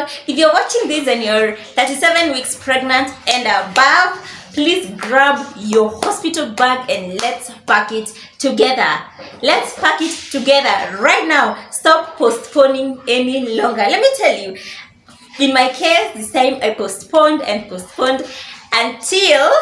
So if you're watching this and you're 37 weeks pregnant and above, please grab your hospital bag and let's pack it together. Let's pack it together right now. Stop postponing any longer. Let me tell you, in my case, this time I postponed until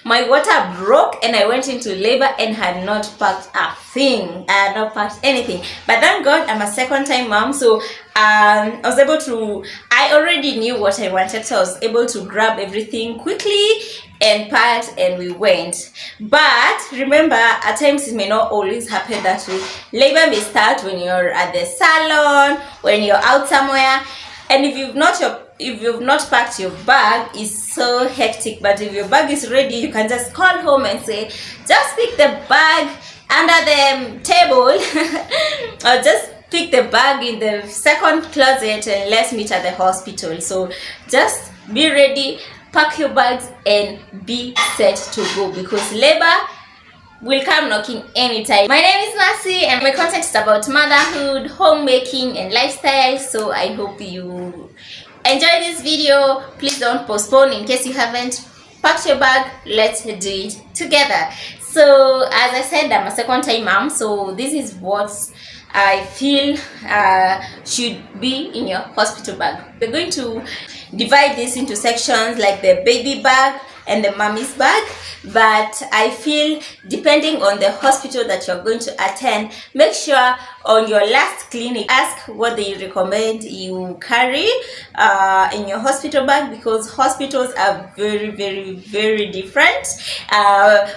my water broke and I went into labor and had not packed a thing. I had not packed anything. But thank God I'm a second time mom, so I was able to, I already knew what I wanted, so I was able to grab everything quickly and packed and we went. But remember, at times it may not always happen that way. Labor may start when you're at the salon, when you're out somewhere, and if you've not packed your bag, it's so hectic. But if your bag is ready, you can just call home and say, just pick the bag under the table or just pick the bag in the second closet and let's meet at the hospital. So just be ready, pack your bags and be set to go, because labor will come knocking anytime. My name is Mercy and my content is about motherhood, homemaking and lifestyle. So I hope you enjoy this video. Please don't postpone. In case you haven't packed your bag, let's do it together. So as I said, I'm a second time mom, so this is what I feel should be in your hospital bag. We're going to divide this into sections like the baby bag and the mommy's bag, but I feel depending on the hospital that you're going to attend, make sure on your last clinic ask what they recommend you carry in your hospital bag, because hospitals are very different.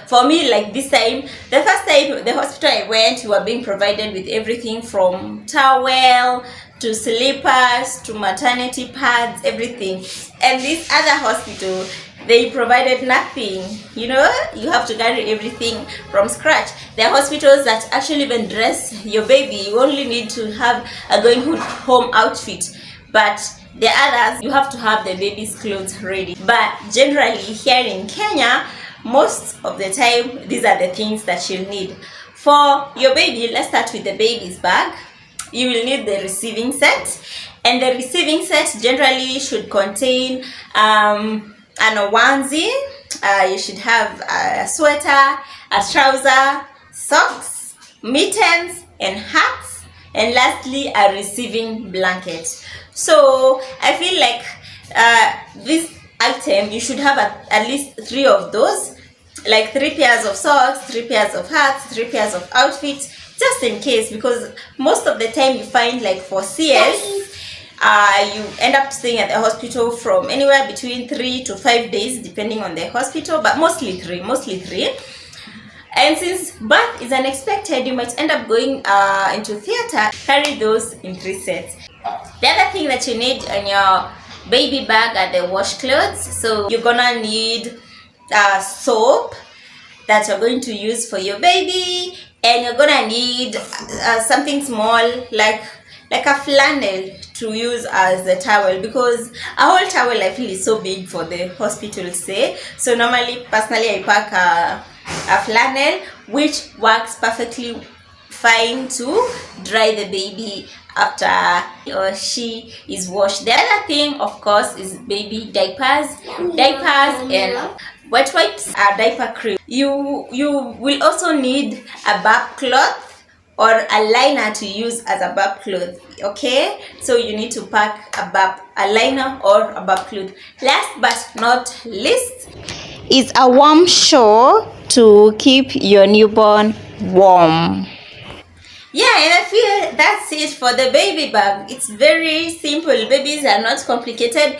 For me, like this time, the first time the hospital I went, we were being provided with everything from towel to slippers to maternity pads, everything. And this other hospital, they provided nothing. You know, you have to carry everything from scratch. There are hospitals that actually even dress your baby. You only need to have a going home outfit, but the others, you have to have the baby's clothes ready. But generally here in Kenya, most of the time, these are the things that you'll need. For your baby, let's start with the baby's bag. You will need the receiving set, and the receiving set generally should contain an onesie. You should have a sweater, a trouser, socks, mittens and hats, and lastly a receiving blanket. So I feel like this item, you should have at least 3 of those, like 3 pairs of socks, 3 pairs of hats, 3 pairs of outfits, just in case, because most of the time you find like for CS, you end up staying at the hospital from anywhere between 3 to 5 days depending on the hospital, but mostly three. And since birth is unexpected, you might end up going into theater. Carry those in 3 sets. The other thing that you need on your baby bag are the wash clothes. So you're gonna need soap that you're going to use for your baby, and you're gonna need something small like a flannel to use as a towel, because a whole towel I feel is so big for the hospital stay. So normally, personally, I pack a flannel, which works perfectly fine to dry the baby after he or she is washed. The other thing, of course, is baby diapers and wet wipes, diaper cream. You will also need a bath cloth or a liner to use as a bath cloth. Okay, so you need to pack a liner or a bath cloth. Last but not least is a warm shawl to keep your newborn warm. Yeah, and I feel that's it for the baby bag. It's very simple. Babies are not complicated.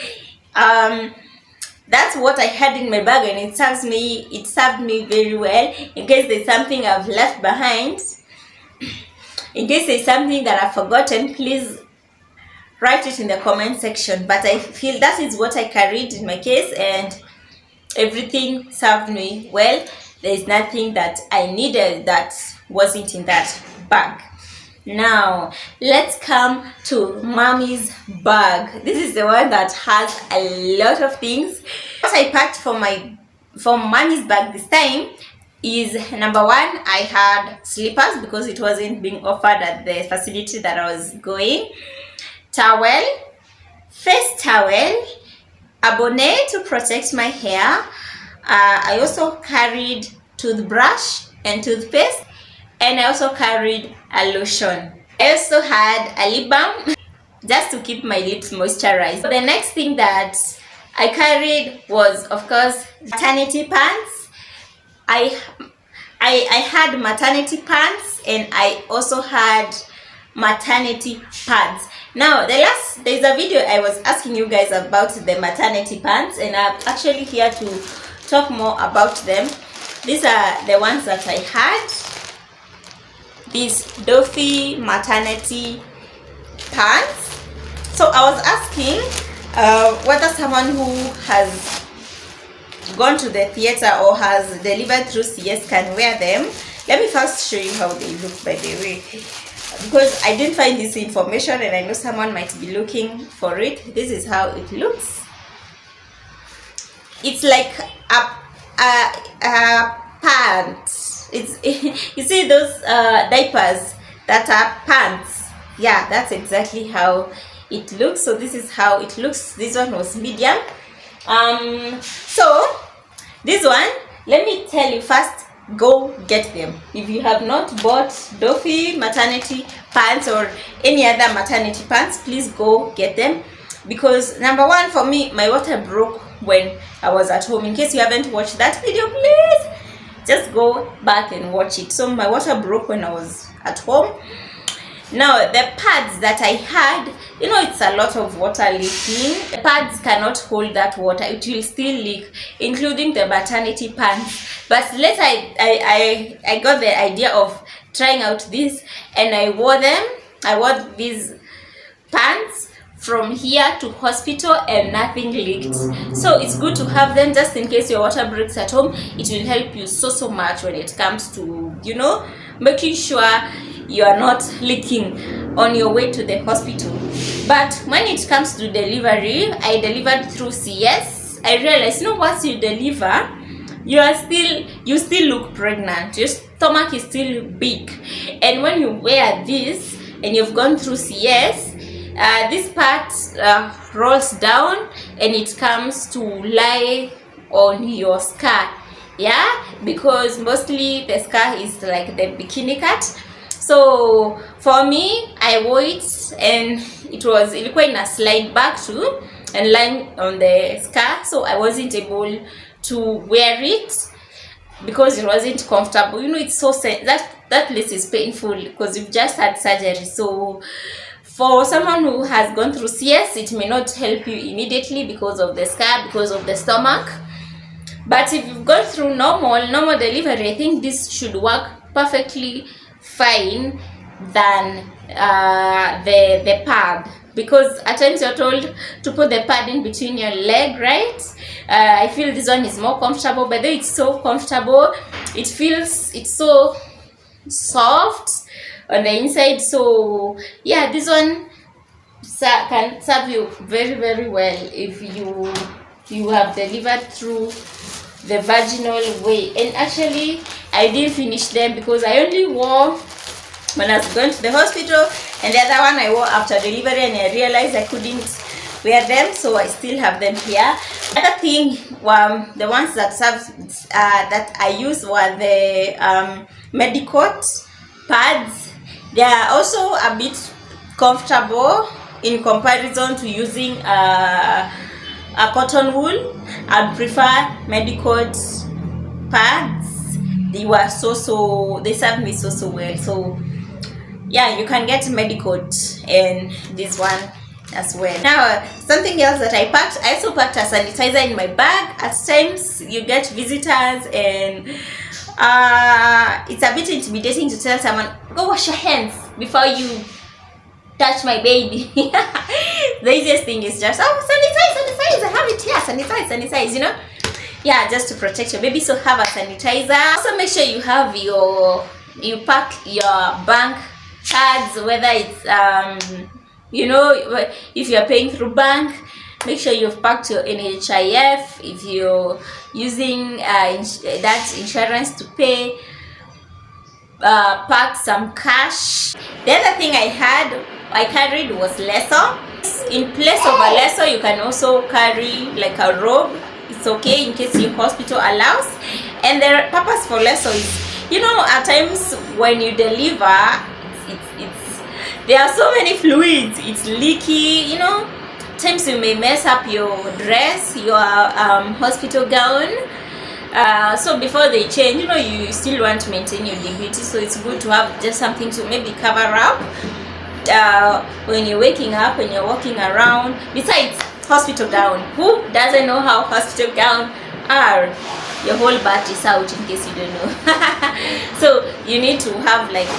That's what I had in my bag, and it served me very well. In case there's something I've left behind, in case there's something that I've forgotten, please write it in the comment section. But I feel that is what I carried in my case, and everything served me well. There's nothing that I needed that wasn't in that bag. Now let's come to mommy's bag. This is the one that has a lot of things. What I packed for mommy's bag this time is, number 1, I had slippers because it wasn't being offered at the facility that I was going, towel, face towel, a bonnet to protect my hair. I also carried toothbrush and toothpaste, and I also carried a lotion. I also had a lip balm just to keep my lips moisturized. The next thing that I carried was, of course, maternity pants. I had maternity pants, and I also had maternity pads. Now there's a video I was asking you guys about the maternity pants, and I'm actually here to talk more about them. These are the ones that I had. These doffy maternity pants. So I was asking whether someone who has gone to the theater or has delivered through CS can wear them. Let me first show you how they look, by the way, because I didn't find this information and I know someone might be looking for it. This is how it looks. It's like a pants. It's you see those diapers that are pants. Yeah, that's exactly how it looks. So this is how it looks. This one was medium. So this one, let me tell you first, go get them. If you have not bought doffy maternity pants or any other maternity pants, please go get them, because number one, for me, my water broke when I was at home. In case you haven't watched that video, please just go back and watch it. So my water broke when I was at home. Now the pads that I had, you know, it's a lot of water leaking. The pads cannot hold that water, it will still leak, including the maternity pants. But later I got the idea of trying out this, and I wore them. I wore these pants from here to hospital and nothing leaked. So it's good to have them just in case your water breaks at home. It will help you so much when it comes to, you know, making sure you are not leaking on your way to the hospital. But when it comes to delivery, I delivered through CS. I realized, you know, once you deliver, you still look pregnant. Your stomach is still big, and when you wear this and you've gone through CS, this part rolls down and it comes to lie on your scar. Yeah, because mostly the scar is like the bikini cut. So for me, I wore it, and it was in a slide back too and lying on the scar, so I wasn't able to wear it because it wasn't comfortable. You know, it's so that place is painful because you've just had surgery. So for someone who has gone through CS, it may not help you immediately because of the scar, because of the stomach. But if you've gone through normal delivery, I think this should work perfectly fine than the pad, because at times you're told to put the pad in between your leg, right? I feel this one is more comfortable, but though it's so comfortable, it's so soft on the inside. So yeah, this one can serve you very well if you have delivered through the vaginal way. And actually I didn't finish them because I only wore when I was going to the hospital, and the other one I wore after delivery, and I realized I couldn't wear them, so I still have them here. Another thing, the ones that that I use were the Medicot pads. They are also a bit comfortable in comparison to using a cotton wool. I'd prefer Medicot pads. They were they served me so well. So yeah, you can get Medicot and this one as well. Now, something else that I packed, I also packed a sanitizer in my bag. At times you get visitors and it's a bit intimidating to tell someone, go wash your hands before you touch my baby. The easiest thing is just, sanitize, I have it here, sanitize, you know. Yeah, just to protect your baby. So have a sanitizer. Also make sure you pack your bank cards, whether it's you know, if you're paying through bank, make sure you've packed your NHIF. If you're using that insurance to pay, pack some cash. The other thing I had I carried was lesser. In place of a lesser, you can also carry like a robe. It's okay in case your hospital allows. And the purpose for lesser is, you know, at times when you deliver, there are so many fluids. It's leaky, you know. Times you may mess up your dress, your hospital gown. So before they change, you know, you still want to maintain your dignity, so it's good to have just something to maybe cover up when you're waking up, when you're walking around. Besides hospital gown, who doesn't know how hospital gown are? Your whole butt is out, in case you don't know. So you need to have like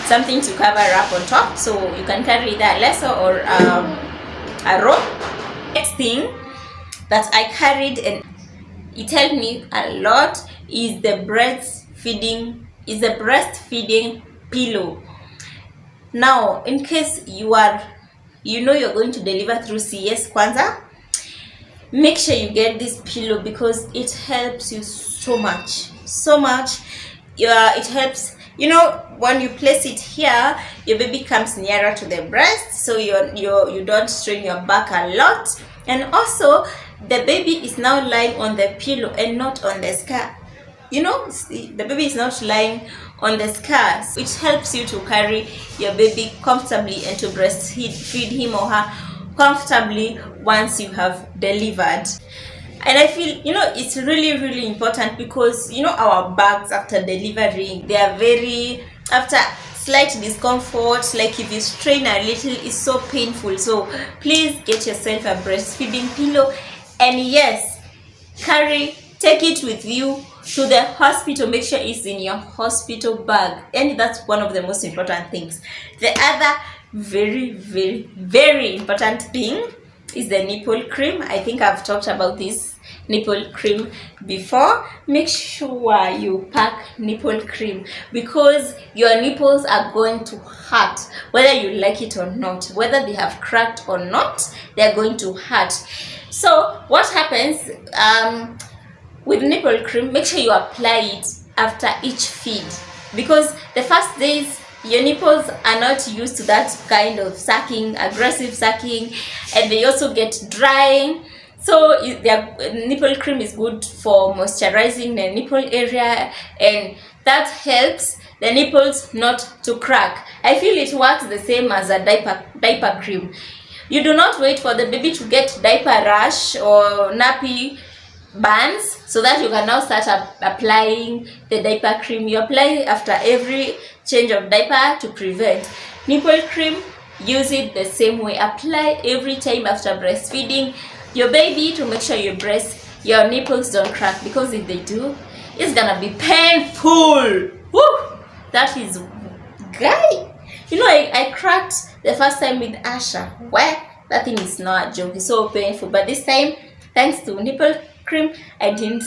something to cover up on top, so you can carry that lesser or a rope. Next thing that I carried and it helped me a lot is the breastfeeding pillow. Now, in case you know you're going to deliver through CS Kwanza, make sure you get this pillow because it helps you so much. It helps, you know, when you place it here, your baby comes nearer to the breast, so you don't strain your back a lot. And also the baby is now lying on the pillow and not on the scar. You know, the baby is not lying on the scars. It helps you to carry your baby comfortably and to breastfeed him or her comfortably once you have delivered. And I feel, you know, it's really important because, you know, our bags after delivering, they are after slight discomfort, like if you strain a little, it's so painful. So please get yourself a breastfeeding pillow, and yes, take it with you to the hospital. Make sure it's in your hospital bag, and that's one of the most important things. The other very important thing is the nipple cream. I think I've talked about this nipple cream before. Make sure you pack nipple cream because your nipples are going to hurt whether you like it or not, whether they have cracked or not, they're going to hurt. So what happens with nipple cream, make sure you apply it after each feed, because the first days your nipples are not used to that kind of sucking, aggressive sucking, and they also get dry. So their nipple cream is good for moisturizing the nipple area, and that helps the nipples not to crack. I feel it works the same as a diaper cream. You do not wait for the baby to get diaper rash or nappy bands so that you can now start applying the diaper cream. You apply after every change of diaper to prevent. Nipple cream, use it the same way. Apply every time after breastfeeding your baby to make sure your nipples don't crack, because if they do, it's gonna be painful. Woo! That is guy. You know, I cracked the first time with Asha. Well, that thing is not a joke. It's so painful. But this time, thanks to nipple cream, I didn't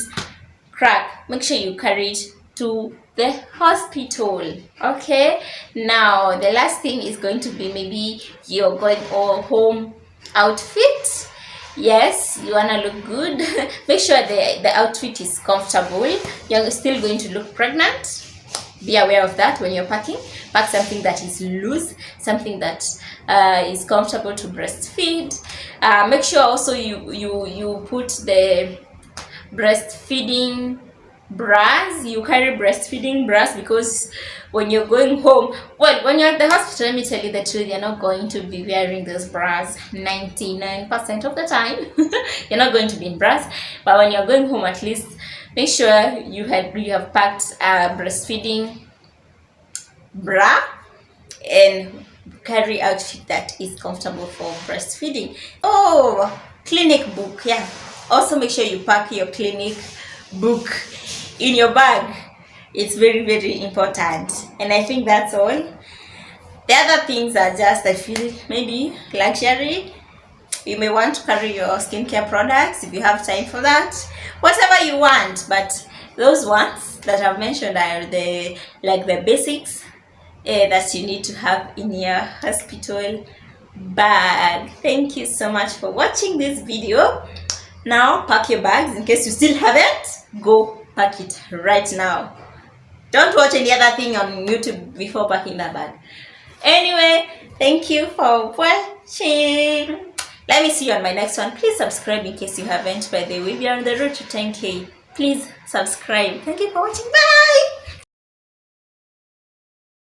crack. Make sure you carry it to the hospital. Okay. Now, the last thing is going to be maybe you're going home outfit. Yes, you wanna look good. Make sure the outfit is comfortable. You're still going to look pregnant. Be aware of that when you're packing. Pack something that is loose, something that is comfortable to breastfeed. Make sure also you put the breastfeeding bras. You carry breastfeeding bras, because when you're going home, well, when you're at the hospital, let me tell you the truth, you're not going to be wearing those bras 99% of the time. You're not going to be in bras, but when you're going home, at least make sure you have packed a breastfeeding bra and carry outfit that is comfortable for breastfeeding. Oh, clinic book. Yeah, also make sure you pack your clinic book in your bag. It's very important. And I think that's all. The other things are just, I feel, maybe luxury. You may want to carry your skincare products if you have time for that, whatever you want. But those ones that I've mentioned are the basics that you need to have in your hospital bag. Thank you so much for watching this video. Now pack your bags. In case you still haven't, go pack it right now. Don't watch any other thing on YouTube before packing that bag. Anyway, thank you for watching. Let me see you on my next one. Please subscribe in case you haven't. By the way, we are on the road to 10K. Please subscribe. Thank you for watching. Bye.